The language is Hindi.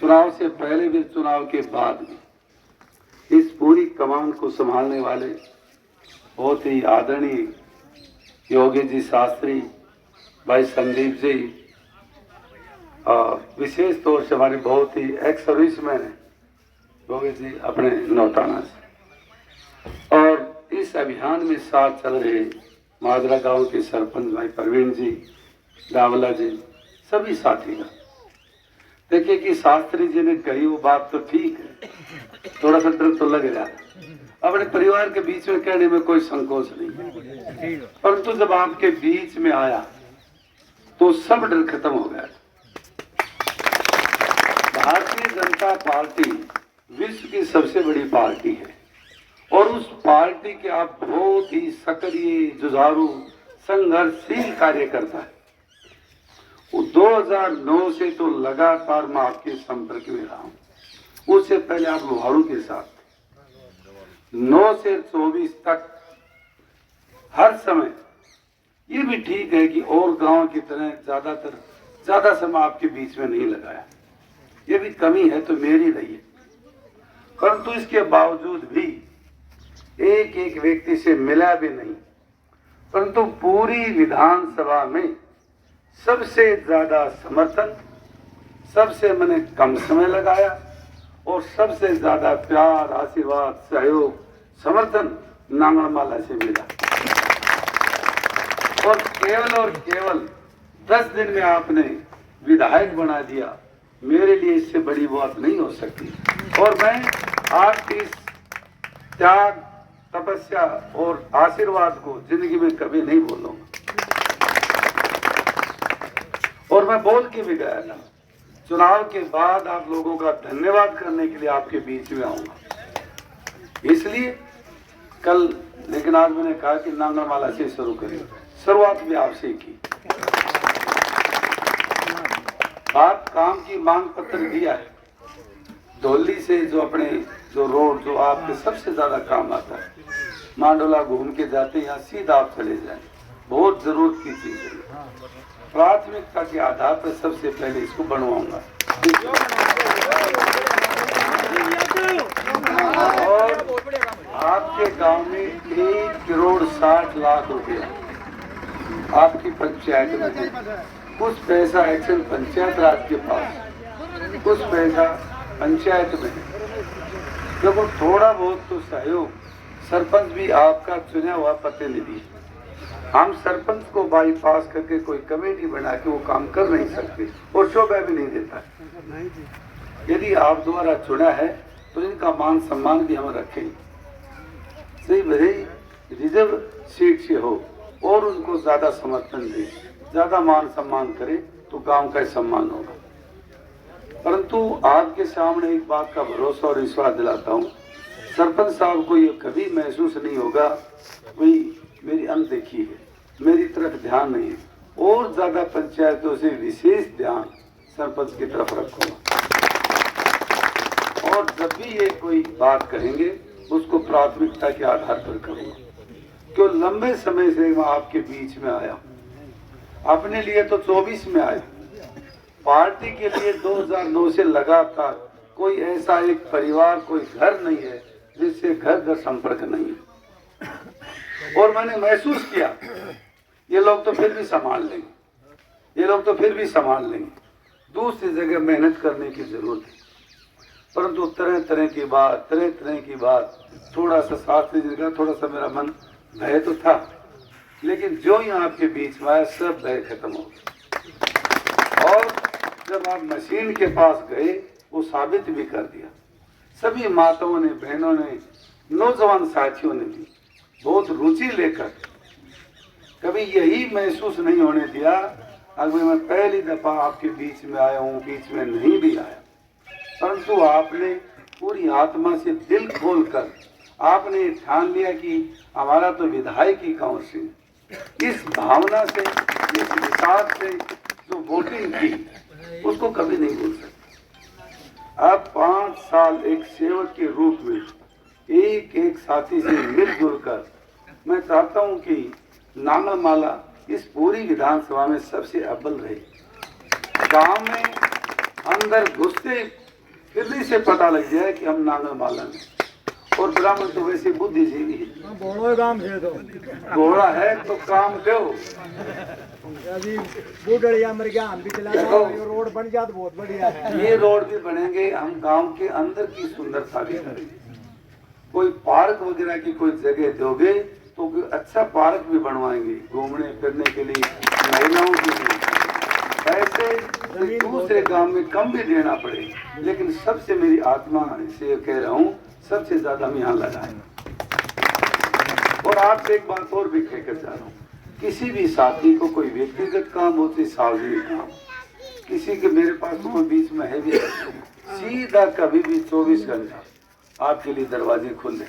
चुनाव से पहले भी, चुनाव के बाद भी इस पूरी कमान को संभालने वाले बहुत ही आदरणीय योगी जी शास्त्री, भाई संदीप जी, और विशेष तौर से हमारे बहुत ही एक्स सर्विसमैन है योगी जी अपने नौताना से, और इस अभियान में साथ चल रहे माजरा गांव के सरपंच भाई प्रवीण जी, दावला जी, सभी साथी का। देखिए कि शास्त्री जी ने कही वो बात तो ठीक है, थोड़ा सा डर तो लग रहा है, अपने परिवार के बीच में कहने में कोई संकोच नहीं है, परंतु जब आपके बीच में आया तो सब डर खत्म हो गया। भारतीय जनता पार्टी विश्व की सबसे बड़ी पार्टी है और उस पार्टी के आप बहुत ही सक्रिय, जुझारू, संघर्षशील कार्यकर्ता है। 2009 से तो लगातार मैं आपके संपर्क में रहा हूं। उससे पहले आप लोहारू के साथ 9 से 24 तक हर समय। ये भी ठीक है कि और गांव की तरह ज्यादा समय आपके बीच में नहीं लगाया, ये भी कमी है तो मेरी रही है, परंतु इसके बावजूद भी एक एक व्यक्ति से मिला भी नहीं, परंतु पूरी विधानसभा में सबसे ज्यादा समर्थन, सबसे मैंने कम समय लगाया और सबसे ज्यादा प्यार, आशीर्वाद, सहयोग, समर्थन नांगरमाला से मिला। और केवल 10 दिन में आपने विधायक बना दिया, मेरे लिए इससे बड़ी बात नहीं हो सकती। और मैं आपकी इस त्याग, तपस्या और आशीर्वाद को जिंदगी में कभी नहीं भूलूंगा। और मैं बोल के भी गया था, चुनाव के बाद आप लोगों का धन्यवाद करने के लिए आपके बीच में आऊंगा। इसलिए कल, लेकिन आज मैंने कहा कि नांगरमाला से शुरू करें, शुरुआत भी आपसे की। बात काम की मांग पत्र दिया है, धोली से जो रोड जो आपके सबसे ज्यादा काम आता है, मांडोला घूम के जाते यहाँ सीधा आप चले जाए, बहुत जरूरत की चीज है। प्राथमिकता के आधार पर सबसे पहले इसको बनवाऊंगा। और आपके गांव में 1,60,00,000 रुपया आपकी पंचायत में है। कुछ पैसा एक्शन पंचायत राज के पास, कुछ पैसा पंचायत में है। देखो थोड़ा बहुत तो सहयोग, सरपंच भी आपका चुना हुआ प्रतिनिधि, हम सरपंच को बाईपास करके कोई कमेटी बना के वो काम कर नहीं सकते और शोभा भी नहीं देता। यदि आप द्वारा चुना है तो इनका मान सम्मान भी हम रखें, सही भले रिजर्व सीट से हो और उनको ज्यादा समर्थन दे, ज्यादा मान सम्मान करे तो गांव का सम्मान होगा। परंतु आपके सामने एक बात का भरोसा और विश्वास दिलाता हूँ, सरपंच साहब को ये कभी महसूस नहीं होगा कोई मेरी अनदेखी है, मेरी तरफ ध्यान नहीं है, और ज्यादा पंचायतों से विशेष ध्यान सरपंच की तरफ रखूंगा। और जब भी ये कोई बात करेंगे उसको प्राथमिकता के आधार पर करूंगा, क्यों लंबे समय से मैं आपके बीच में आया, अपने लिए तो 24 में आया, पार्टी के लिए 2009 से लगातार कोई ऐसा एक परिवार, कोई घर नहीं है जिससे घर घर संपर्क नहीं है। और मैंने महसूस किया ये लोग तो फिर भी संभाल लेंगे, ये लोग तो फिर भी संभाल लेंगे, दूसरी जगह मेहनत करने की जरूरत है। परंतु तरह तरह की बात, थोड़ा सा शास्त्री जी का थोड़ा सा मेरा मन भय तो था, लेकिन जो ही आपके बीच में आया सब भय खत्म हो गया। और जब आप मशीन के पास गए वो साबित भी कर दिया। सभी माताओं ने, बहनों ने, नौजवान साथियों ने भी बहुत रुचि लेकर कभी यही महसूस नहीं होने दिया अगर मैं पहली दफा आपके बीच में आया हूँ, बीच में नहीं भी आया, परंतु आपने पूरी आत्मा से दिल खोलकर आपने ठान लिया कि हमारा तो विधायक ही गाँव से, इस भावना से, इस विचार से जो वोटिंग की उसको कभी नहीं भूल सकते। अब 5 साल एक सेवक के रूप में एक एक साथी से मिलजुल कर मैं चाहता हूं कि नांगरमाला इस पूरी विधानसभा में सबसे अव्वल रहे। गांव में अंदर घुसते फिरने से पता लग जाए कि हम नांगल मालन है। और ब्राह्मण तो वैसे बुद्धिजीवी है, घोड़ा है तो काम दो। अभी बूढ़िया मर गया, हम भी चला जाओ, रोड बन जाए तो बहुत बढ़िया है। ये रोड भी बनेंगे, हम गांव के अंदर की सुंदरता भी करेंगे। कोई पार्क वगैरह की कोई जगह दोगे तो कोई अच्छा पार्क भी बनवाएंगे घूमने फिरने के लिए, महिलाओं के लिए। पैसे दूसरे गांव में कम भी देना पड़े, लेकिन सबसे मेरी आत्मा से कह रहा हूँ, सबसे ज्यादा हम यहाँ लगाएंगे। और आपसे एक बात और भी कहकर जा रहा हूँ, किसी भी साथी को कोई व्यक्तिगत काम होते, सार्वजनिक काम, किसी के मेरे पास तो कोई बीच में है भी, सीधा कभी भी 24 घंटा आपके लिए दरवाजे खुले।